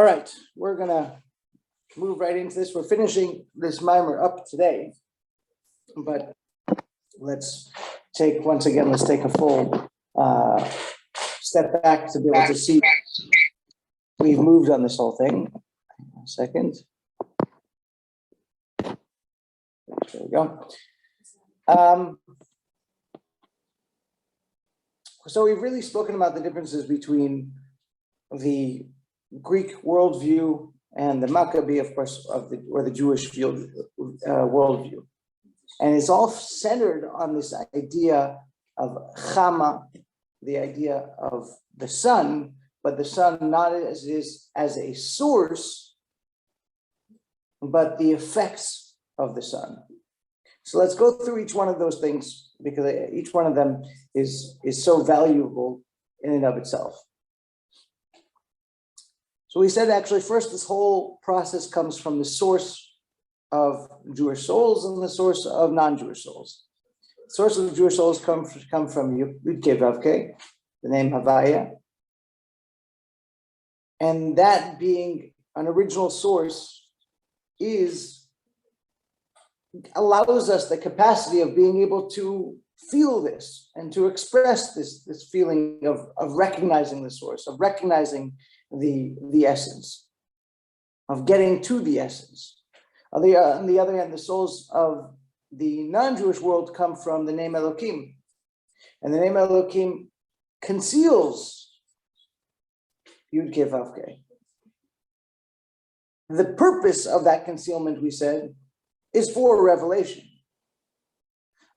All right, we're gonna move right into this. We're finishing this mimer up today, but let's take a full step back to be able to see we've moved on this whole thing. A second. There we go. So we've really spoken about the differences between the Greek worldview and the Maccabee, of course, or the Jewish worldview, and it's all centered on this idea of Chama, the idea of the sun, but the sun not as a source, but the effects of the sun. So let's go through each one of those things, because each one of them is so valuable in and of itself. So we said actually first this whole process comes from the source of Jewish souls and the source of non-Jewish souls. The source of the Jewish souls come from Yud-Kei-Vav-Kei, the name Havaya. And that being an original source allows us the capacity of being able to feel this and to express this feeling of recognizing the source, of recognizing the essence, of getting to the essence. On the other hand, the souls of the non-Jewish world come from the name Elohim. And the name Elohim conceals Yud-Kei-Vav-Kei. The purpose of that concealment, we said, is for revelation.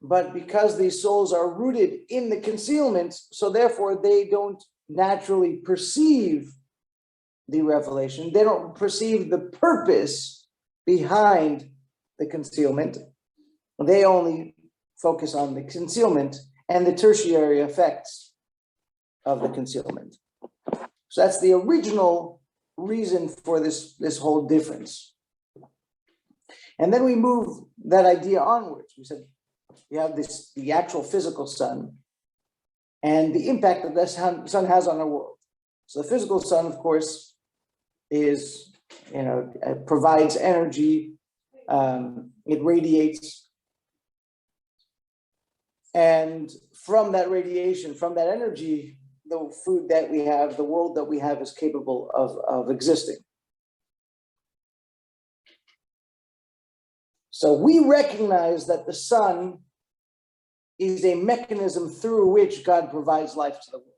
But because these souls are rooted in the concealment, so therefore they don't naturally perceive the revelation. They don't perceive the purpose behind the concealment. They only focus on the concealment and the tertiary effects of the concealment. So that's the original reason for this whole difference. And then we move that idea onwards. We said you have the actual physical sun and the impact that the sun has on our world. So the physical sun, of course, it provides energy, it radiates. And from that radiation, from that energy, the food that we have, the world that we have is capable of existing. So we recognize that the sun is a mechanism through which God provides life to the world.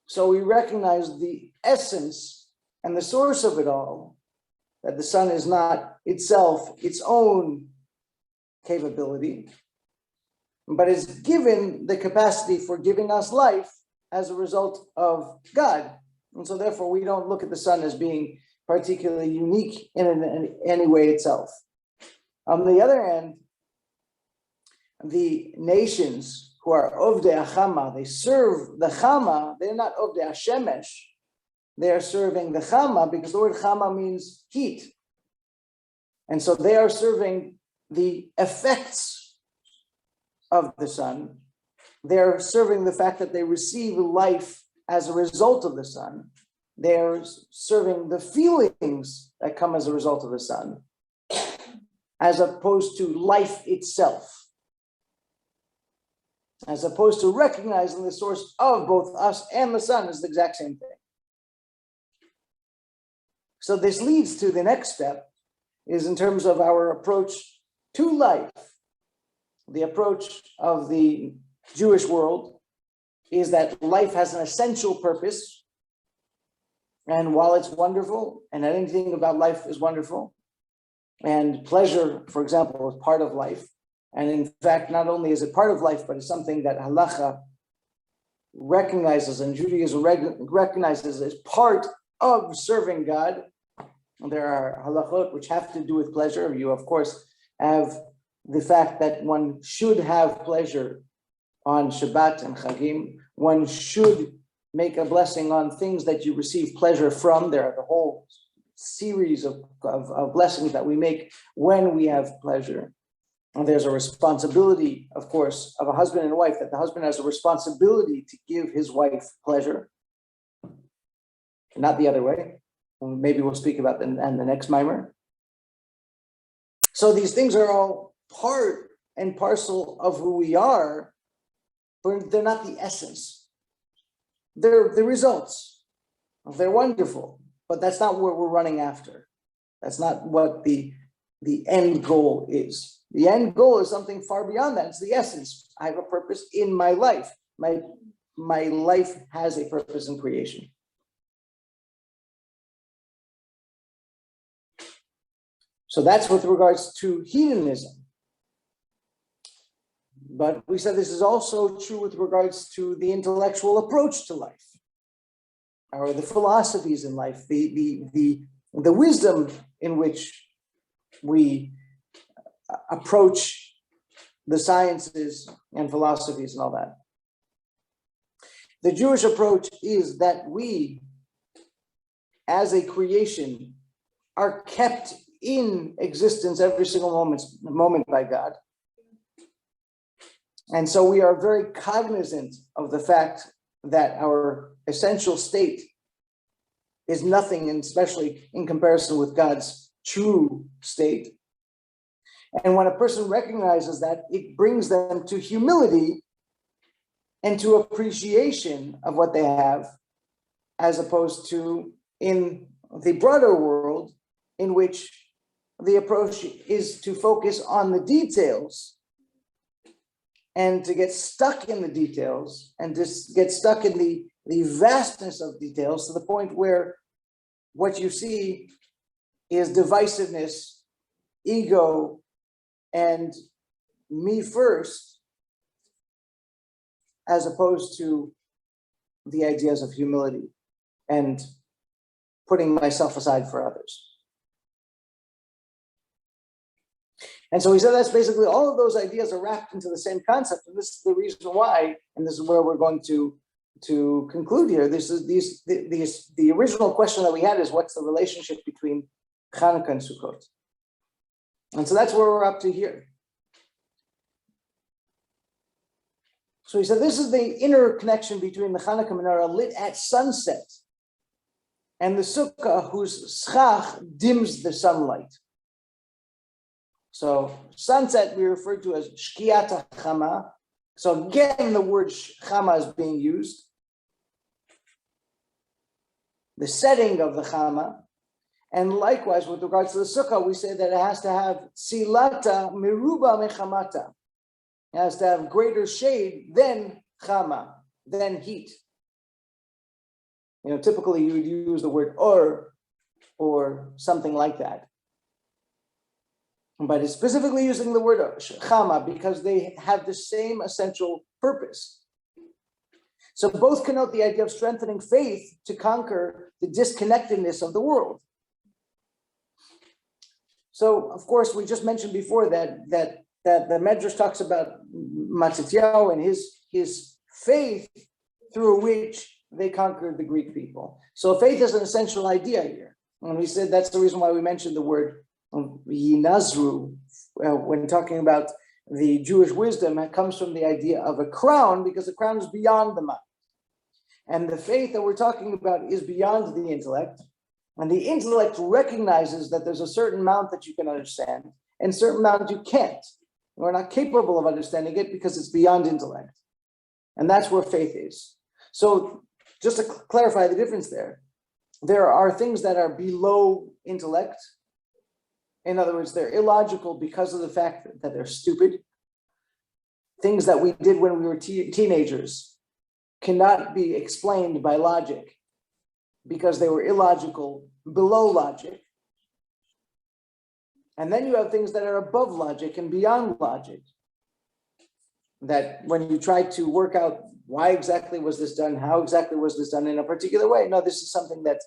So we recognize the essence and the source of it all, that the sun is not itself its own capability, but is given the capacity for giving us life as a result of God. And so therefore we don't look at the sun as being particularly unique in any way itself. On the other hand, the nations who are Ovdei Chama, they serve the Chama, they're not Ovdei Shemesh, they are serving the Chama because the word Chama means heat. And so they are serving the effects of the sun. They're serving the fact that they receive life as a result of the sun. They're serving the feelings that come as a result of the sun, as opposed to life itself, as opposed to recognizing the source of both us and the sun is the exact same thing. So this leads to the next step, is in terms of our approach to life. The approach of the Jewish world is that life has an essential purpose. And while it's wonderful, and anything about life is wonderful, and pleasure, for example, is part of life. And in fact, not only is it part of life, but it's something that halacha recognizes and Judaism recognizes as part of serving God. And there are halachot which have to do with pleasure. You, of course, have the fact that one should have pleasure on Shabbat and Chagim. One should make a blessing on things that you receive pleasure from. There are the whole series of blessings that we make when we have pleasure. And there's a responsibility, of course, of a husband and wife, that the husband has a responsibility to give his wife pleasure. not the other way. And maybe we'll speak about them in the next mimer. So these things are all part and parcel of who we are, but they're not the essence. They're the results. They're wonderful, but that's not what we're running after. That's not what the end goal is. The end goal is something far beyond that. It's the essence. I have a purpose in my life. My life has a purpose in creation. So that's with regards to hedonism. But we said this is also true with regards to the intellectual approach to life, or the philosophies in life, the wisdom in which we approach the sciences and philosophies and all that. The Jewish approach is that we, as a creation, are kept in existence every single moment by God. And so we are very cognizant of the fact that our essential state is nothing, and especially in comparison with God's true state. And when a person recognizes that, it brings them to humility and to appreciation of what they have, as opposed to in the broader world, in which the approach is to focus on the details and to get stuck in the details and just get stuck in the vastness of details, to the point where what you see is divisiveness, ego, and me first, as opposed to the ideas of humility and putting myself aside for others. And so he said that's basically all of those ideas are wrapped into the same concept. And this is the reason why, and this is where we're going to conclude here. This is the original question that we had is, what's the relationship between Chanukah and Sukkot? And so that's where we're up to here. So he said this is the inner connection between the Chanukah menorah lit at sunset and the Sukkah whose schach dims the sunlight. So sunset we refer to as shkiat chama. So again, the word chama is being used. The setting of the chama. And likewise, with regards to the sukkah, we say that it has to have silata miruba mechamata. It has to have greater shade than chama, than heat. You know, typically you would use the word or something like that. But it's specifically using the word chama because they have the same essential purpose. So both connote the idea of strengthening faith to conquer the disconnectedness of the world. So, of course, we just mentioned before that the Medrash talks about Matityahu and his faith through which they conquered the Greek people. So faith is an essential idea here. And we said that's the reason why we mentioned the word Yinazru when talking about the Jewish wisdom. It comes from the idea of a crown, because the crown is beyond the mind. And the faith that we're talking about is beyond the intellect. And the intellect recognizes that there's a certain amount that you can understand and a certain amount you can't. We're not capable of understanding it because it's beyond intellect. And that's where faith is. So just to clarify the difference there are things that are below intellect. In other words, they're illogical because of the fact that they're stupid. Things that we did when we were teenagers cannot be explained by logic because they were illogical, below logic. And then you have things that are above logic and beyond logic, that when you try to work out why exactly was this done, how exactly was this done in a particular way, no, this is something that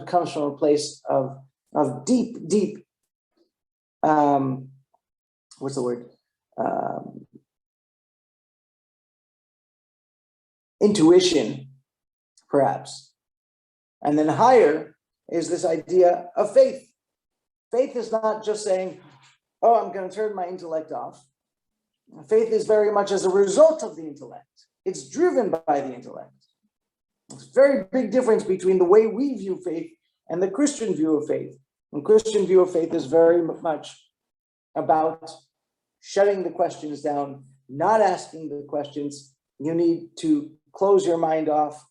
comes from a place of deep, intuition, perhaps. And then higher is this idea of faith. Faith is not just saying, oh, I'm going to turn my intellect off. Faith is very much as a result of the intellect. It's driven by the intellect. It's a very big difference between the way we view faith and the Christian view of faith. And Christian view of faith is very much about shutting the questions down, not asking the questions. You need to close your mind off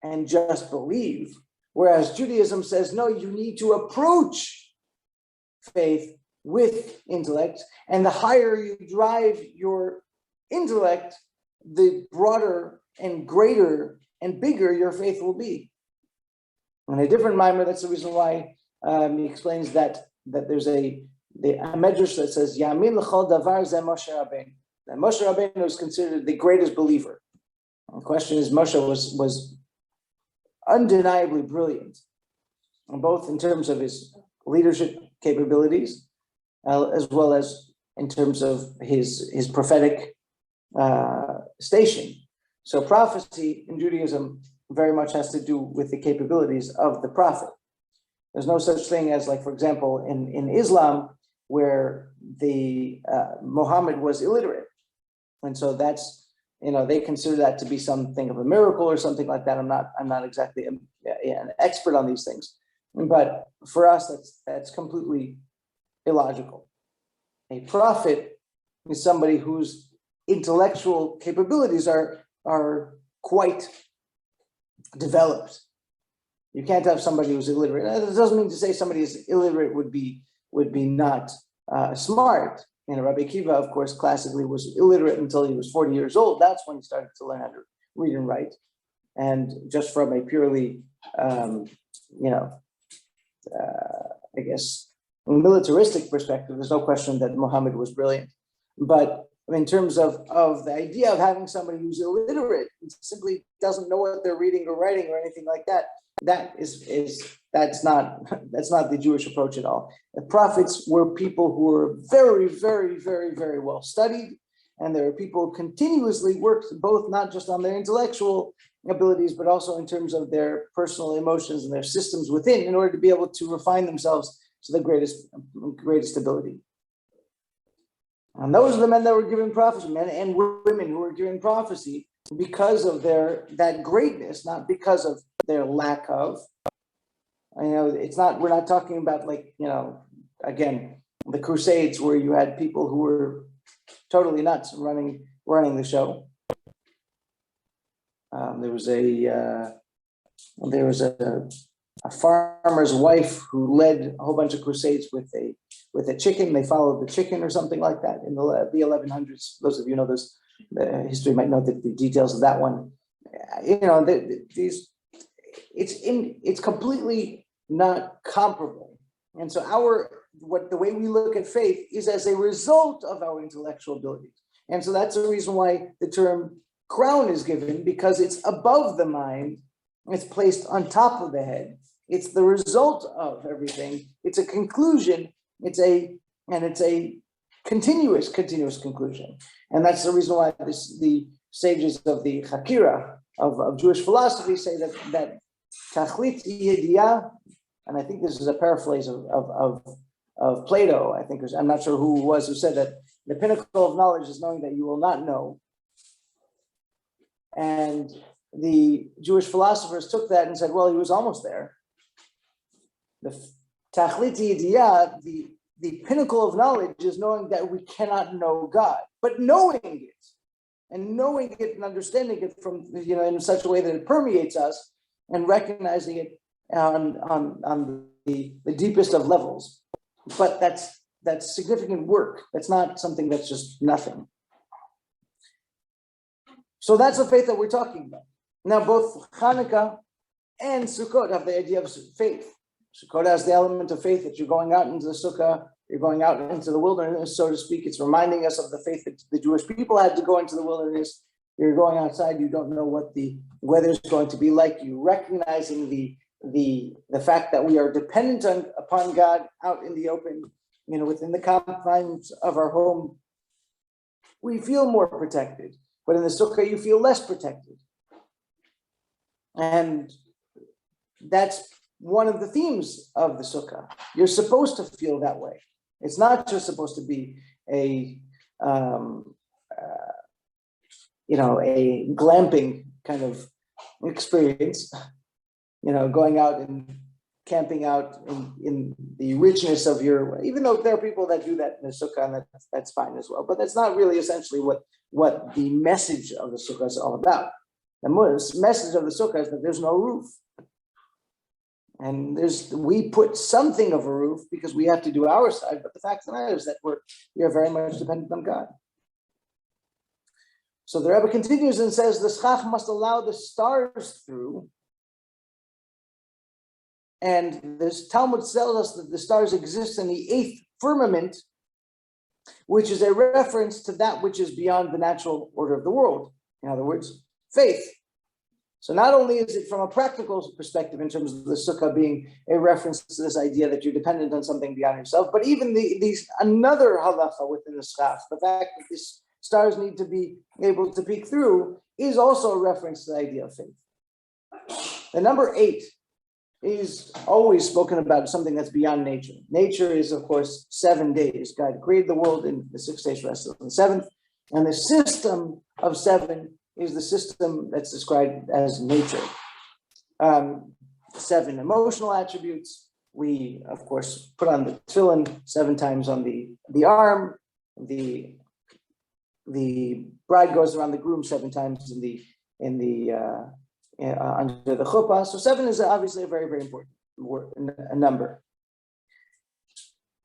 and just believe. Whereas Judaism says, no, you need to approach faith with intellect. And the higher you drive your intellect, the broader and greater and bigger your faith will be. In a different mimer, that's the reason why he explains that there's a medrash that says, Yamin l'chol davar ze Moshe Rabbeinu. That Moshe Rabbeinu is considered the greatest believer. The question is, Moshe was undeniably brilliant, both in terms of his leadership capabilities, as well as in terms of his prophetic station. So prophecy in Judaism very much has to do with the capabilities of the prophet. There's no such thing as, like, for example, in Islam, where the Muhammad was illiterate. And so that's, they consider that to be something of a miracle or something like that. I'm not exactly an expert on these things, but for us, that's completely illogical. A prophet is somebody whose intellectual capabilities are quite developed. You can't have somebody who's illiterate. That doesn't mean to say somebody who's illiterate would be not smart. Rabbi Akiva, of course, classically was illiterate until he was 40 years old. That's when he started to learn how to read and write. And just from a purely, I guess, militaristic perspective, there's no question that Muhammad was brilliant. But in terms of the idea of having somebody who's illiterate, simply doesn't know what they're reading or writing or anything like that, that's not the Jewish approach at all. The prophets were people who were very, very, very, very well studied, and there are people who continuously worked both not just on their intellectual abilities, but also in terms of their personal emotions and their systems within, in order to be able to refine themselves to the greatest ability. And those are the men that were given prophecy, men and women who were given prophecy because of that greatness, not because of their lack of. We're not talking about, again, the Crusades, where you had people who were totally nuts running the show. There was a farmer's wife who led a whole bunch of crusades with a chicken. They followed the chicken or something like that in the 1100s. Those of you know this, the history might know the details of that one. It's completely not comparable. And so the way we look at faith is as a result of our intellectual abilities. And so that's the reason why the term crown is given, because it's above the mind, it's placed on top of the head. It's the result of everything. It's a conclusion. It's a continuous conclusion. And that's the reason why the sages of the Hakira of Jewish philosophy say that Tachlit Yediyah, and I think this is a paraphrase of Plato. I'm not sure who it was who said that the pinnacle of knowledge is knowing that you will not know. And the Jewish philosophers took that and said, well, he was almost there. The Tachlit Yediyah, the pinnacle of knowledge, is knowing that we cannot know God, but knowing it and understanding it from, in such a way that it permeates us, and recognizing it on the deepest of levels. But that's significant work. That's not something that's just nothing. So that's the faith that we're talking about. Now, both Chanukah and Sukkot have the idea of faith. Sukkot has the element of faith that you're going out into the sukkah, you're going out into the wilderness, so to speak. It's reminding us of the faith that the Jewish people had to go into the wilderness. You're going outside, you don't know what the weather's going to be like. You recognizing the fact that we are dependent upon God out in the open, within the confines of our home. We feel more protected, but in the sukkah you feel less protected. And that's one of the themes of the sukkah. You're supposed to feel that way. It's not just supposed to be a glamping kind of experience, going out and camping out in the richness of your, even though there are people that do that in the sukkah, and that's fine as well, but that's not really essentially what the message of the sukkah is all about. The message of the sukkah is that there's no roof. And we put something of a roof because we have to do our side, but the fact of the matter is that we are very much dependent on God. So the Rebbe continues and says the schach must allow the stars through. And this Talmud tells us that the stars exist in the eighth firmament, which is a reference to that which is beyond the natural order of the world. In other words, faith. So not only is it from a practical perspective in terms of the sukkah being a reference to this idea that you're dependent on something beyond yourself, but even these another halacha within the schach, the fact that these stars need to be able to peek through, is also a reference to the idea of faith. The number 8 is always spoken about something that's beyond nature. Nature is, of course, 7 days. God created the world in the 6 days, rested on the 7th. And the system of 7 is the system that's described as nature. 7 emotional attributes. We, of course, put on the tefillin 7 times on the arm. The bride goes around the groom 7 times under the chuppah. So 7 is obviously a very, very important a number.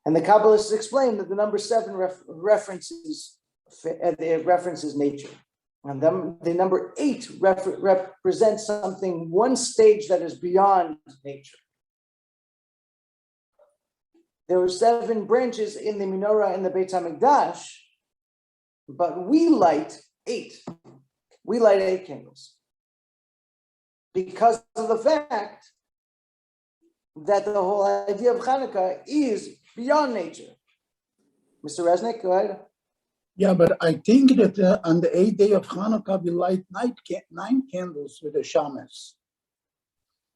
And the Kabbalists explain that the number 7 references nature. And the number 8 represents something, one stage that is beyond nature. There were 7 branches in the menorah in the Beit HaMikdash, but we light 8. We light 8 candles. Because of the fact that the whole idea of Chanukah is beyond nature. Mr. Resnick, go ahead. Yeah, but I think that on the 8th day of Hanukkah, we light 9 candles with the shamas.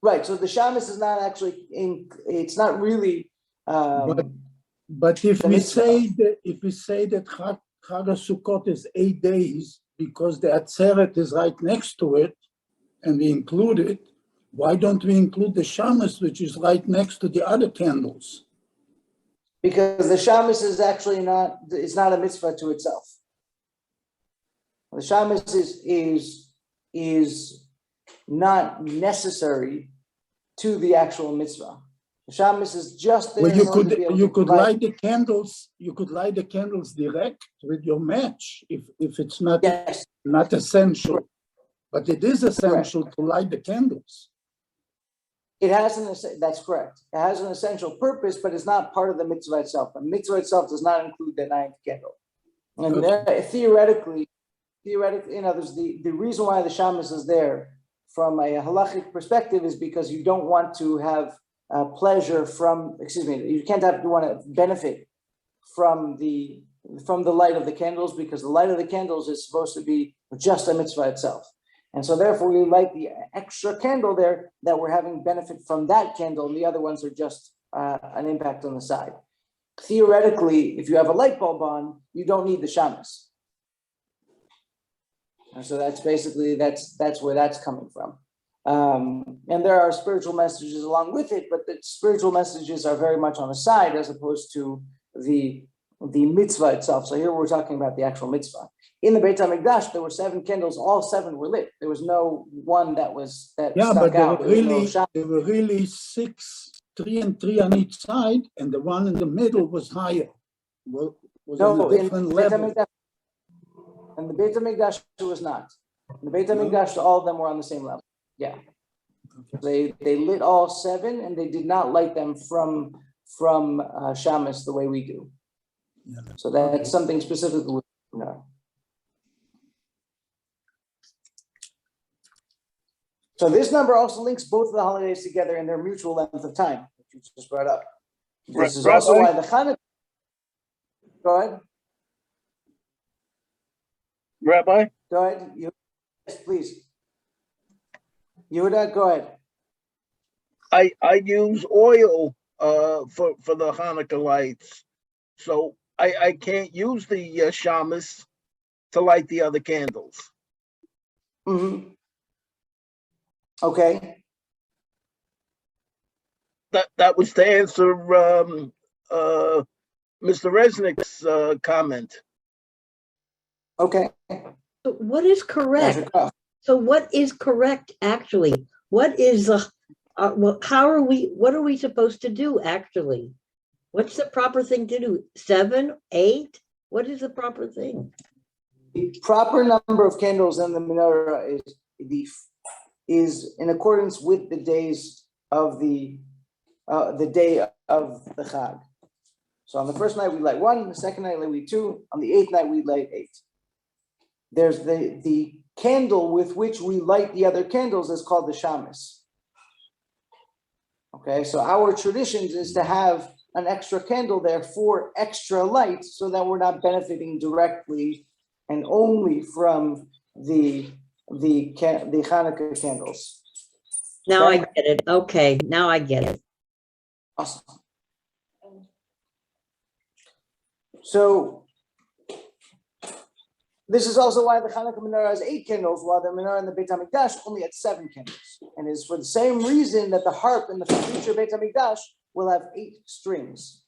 Right, so the shamas is not actually, it's not really... but if we say that Chag HaSukkot is 8 days, because the Atzeret is right next to it, and we include it, why don't we include the shamas, which is right next to the other candles? Because the shamas is actually it's not a mitzvah to itself. The shamas is not necessary to the actual mitzvah. The shamas is just there. Well, you could light the candles. You could light the candles direct with your match if it's not not essential. Correct. But it is essential to light the candles. It has that's correct. It has an essential purpose, but it's not part of the mitzvah itself. The mitzvah itself does not include the 9th candle. And theoretically, there's the reason why the shamas is there from a halachic perspective is because you don't want to have pleasure from, you want to benefit from the light of the candles, because the light of the candles is supposed to be just a mitzvah itself. And so therefore we light the extra candle there that we're having benefit from that candle, and the other ones are just an impact on the side. Theoretically, if you have a light bulb on, you don't need the shamas. And so that's basically, that's where that's coming from. And there are spiritual messages along with it, but the spiritual messages are very much on the side as opposed to the mitzvah itself. So here we're talking about the actual mitzvah. In the Beit HaMikdash, there were 7 candles. All 7 were lit. There was no one that stuck out. There were really 6, 3 and 3 on each side, and the one in the middle was higher. Was on a different level. And the Beit HaMikdash was not. In the Beit HaMikdash, all of them were on the same level. Yeah. Okay. They lit all 7, and they did not light them from shamas the way we do. Yeah. So that's something specifically. So this number also links both of the holidays together in their mutual length of time, which you just brought up. This is also why the Chanukah. Go ahead. Rabbi? Go ahead. Yes, please. Yehuda, go ahead. I use oil for the Hanukkah lights, so I can't use the shamas to light the other candles. Mm-hmm. Okay, That was to answer Mr. Resnick's comment. okay. But what is correct? Gotcha. Cross. So what is correct actually? What is well, what are we supposed to do actually? What's the proper thing to do? 7, 8? What is the proper thing? The proper number of candles in the menorah is in accordance with the days of the day of the Chag. So on the first night we light 1, the second night we light 2, on the 8th night we light 8. There's the candle with which we light the other candles is called the shamus. Okay, so our traditions is to have an extra candle there for extra light, so that we're not benefiting directly and only from the Chanukah candles. Now Okay. I get it. Okay, now I get it. Awesome. So this is also why the Chanukah menorah has 8 candles, while the menorah in the Beit HaMikdash only had 7 candles. And it's for the same reason that the harp in the future Beit HaMikdash will have 8 strings.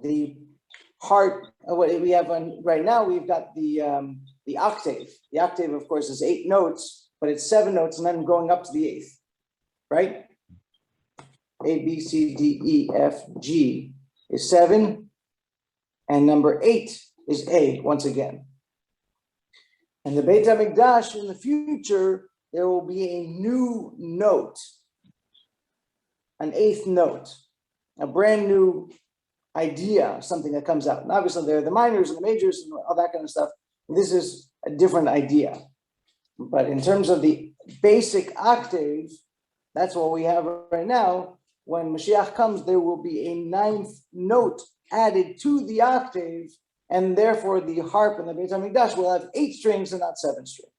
The harp, what we have on right now, we've got the octave. The octave, of course, is 8 notes, but it's 7 notes and then going up to the 8th, right? A, B, C, D, E, F, G is 7, and number 8 is A once again. And the Beit HaMikdash in the future, there will be a new note, an 8th note, a brand new idea, something that comes out. And obviously there are the minors and the majors and all that kind of stuff. This is a different idea. But in terms of the basic octave, that's what we have right now. When Mashiach comes, there will be a 9th note added to the octave, and therefore the harp in the Beit HaMikdash will have 8 strings and not 7 strings.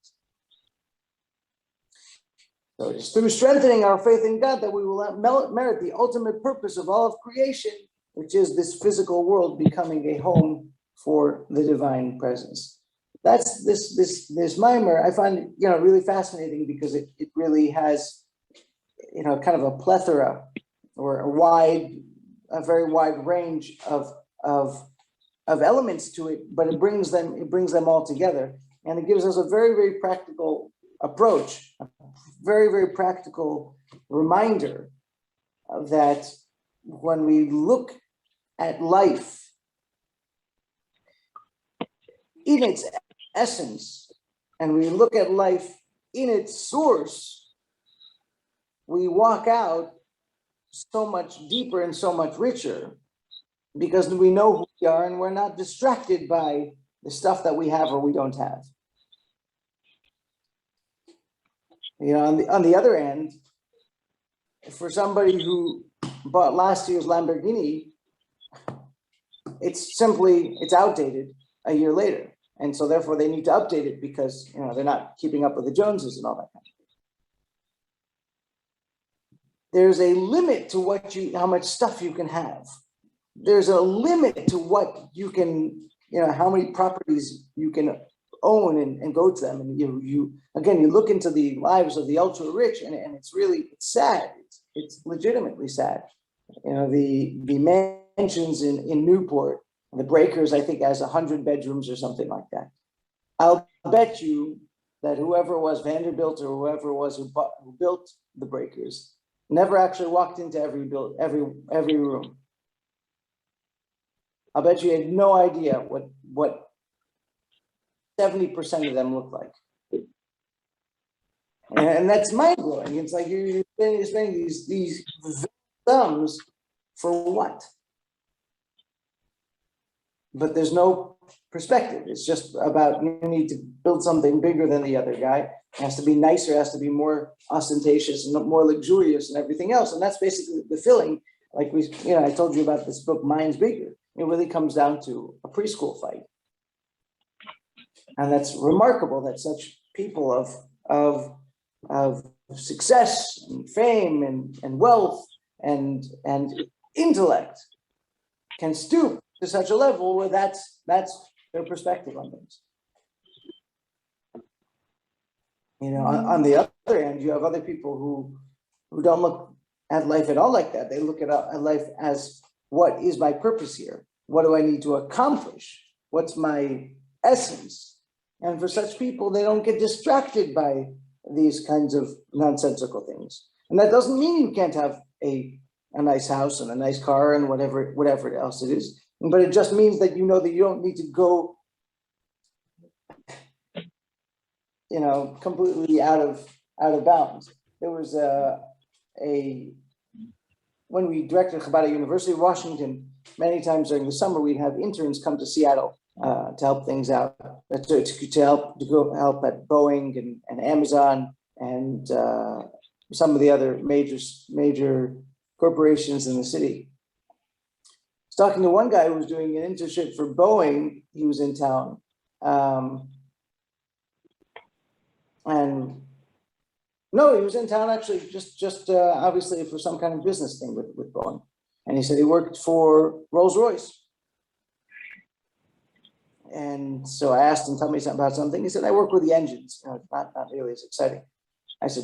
So it is through strengthening our faith in God that we will merit the ultimate purpose of all of creation, which is this physical world becoming a home for the divine presence. That's this mimer. I find it, really fascinating because it really has, kind of a plethora or a very wide range of elements to it, but it brings them all together, and it gives us a very, very practical approach, a very, very practical reminder that when we look at life in its essence, and we look at life in its source, we walk out so much deeper and so much richer because we know who we are and we're not distracted by the stuff that we have or we don't have. On the other end, for somebody who bought last year's Lamborghini, it's outdated a year later. And so therefore they need to update it because they're not keeping up with the Joneses and all that kind of stuff. There's a limit to how much stuff you can have. There's a limit to what you can, how many properties you can own and go to them. And you look into the lives of the ultra rich, and it's sad. It's legitimately sad. The mansions in Newport, the Breakers, I think, has 100 bedrooms or something like that. I'll bet you that whoever was Vanderbilt or whoever it was who built the Breakers never actually walked into every room. I'll bet you had no idea what 70% of them look like. And that's mind-blowing. It's like you're spending these sums for what? But there's no perspective. It's just about you need to build something bigger than the other guy. It has to be nicer, it has to be more ostentatious and more luxurious and everything else. And that's basically the feeling. Like I told you about this book, Mine's Bigger. It really comes down to a preschool fight. And that's remarkable that such people of success and fame and wealth and intellect can stoop to such a level where that's their perspective on things. On the other hand, you have other people who don't look at life at all like that. They look at life as, what is my purpose here? What do I need to accomplish? What's my essence? And for such people, they don't get distracted by these kinds of nonsensical things. And that doesn't mean you can't have a nice house and a nice car and whatever else it is. But it just means that you know that you don't need to go, completely out of bounds. There was when we directed Chabad at University of Washington, many times during the summer, we'd have interns come to Seattle to help things out, to help at Boeing and Amazon and some of the other major corporations in the city. I was talking to one guy who was doing an internship for Boeing. He was in town. No, he was in town actually, just obviously for some kind of business thing with Boeing. And he said he worked for Rolls-Royce. And so I asked him, tell me about something. He said, I work with the engines. Not really as exciting. I said,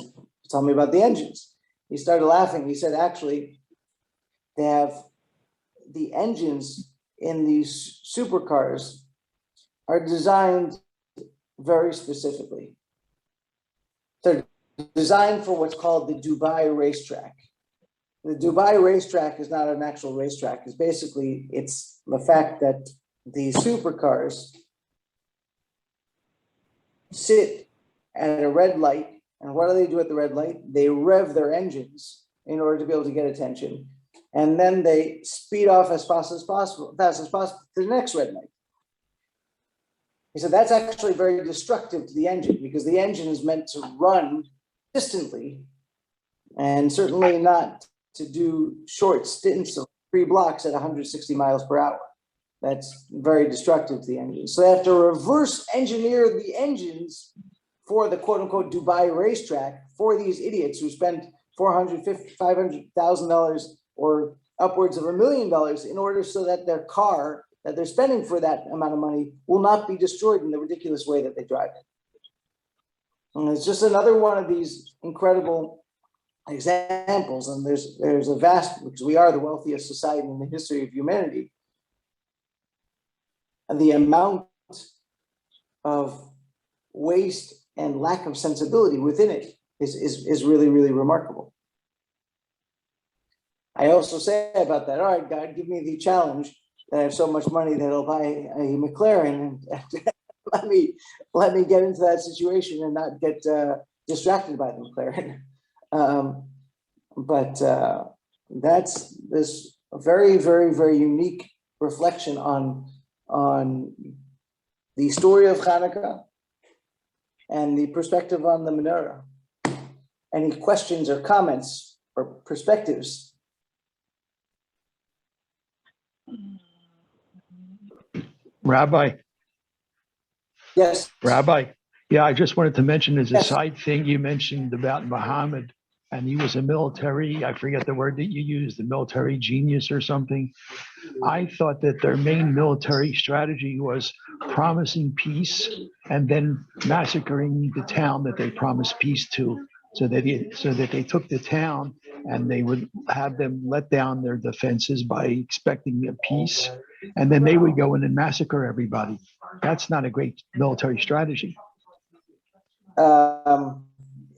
tell me about the engines. He started laughing. He said, actually, they have the engines in these supercars are designed very specifically. They're designed for what's called the Dubai racetrack. The Dubai racetrack is not an actual racetrack. It's the fact that the supercars sit at a red light, and what do they do at the red light? They rev their engines in order to be able to get attention, and then they speed off as fast as possible to the next red light. He said that's actually very destructive to the engine, because the engine is meant to run distantly, and certainly not to do short stints of 3 blocks at 160 miles per hour. That's very destructive to the engine. So they have to reverse engineer the engines for the quote unquote Dubai racetrack for these idiots who spend $450,000, $500,000 or upwards of $1 million in order so that their car that they're spending for that amount of money will not be destroyed in the ridiculous way that they drive it. And it's just another one of these incredible examples. And there's a vast, because we are the wealthiest society in the history of humanity. And the amount of waste and lack of sensibility within it is really, really remarkable. I also say about that, all right, God, give me the challenge that I have so much money that I'll buy a McLaren, and let me get into that situation and not get distracted by the McLaren. But that's this very, very, very unique reflection on the story of Chanukah and the perspective on the menorah. Any questions or comments or perspectives? Rabbi. Yes. Rabbi. Yeah, I just wanted to mention as a Yes. side thing, you mentioned about Muhammad, and he was a military, I forget the word that you used, the military genius or something. I thought that their main military strategy was promising peace and then massacring the town that they promised peace to, so that they took the town and they would have them let down their defenses by expecting a peace, and then they would go in and massacre everybody. That's not a great military strategy.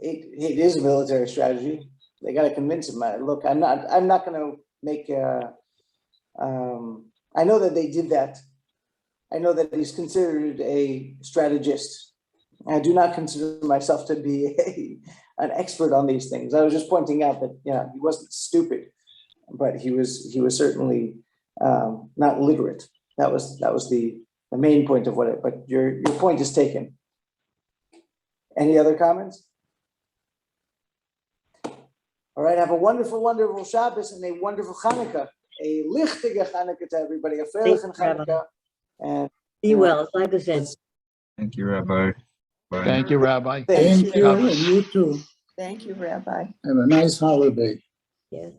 It is a military strategy. They got to convince him. Look, I'm not going to make I know that they did that. I know that he's considered a strategist. I do not consider myself to be an expert on these things. I was just pointing out that he wasn't stupid, but he was certainly not literate. That was the main point of what it. But your point is taken. Any other comments? All right, have a wonderful, wonderful Shabbos and a wonderful Chanukah. A lichtige Chanukah to everybody, a freiliche Chanukah. And Be well. It's like I said. Thank you, Rabbi. Bye. Thank you, Rabbi. Thank you, and you too. Thank you, Rabbi. Have a nice holiday. Yes.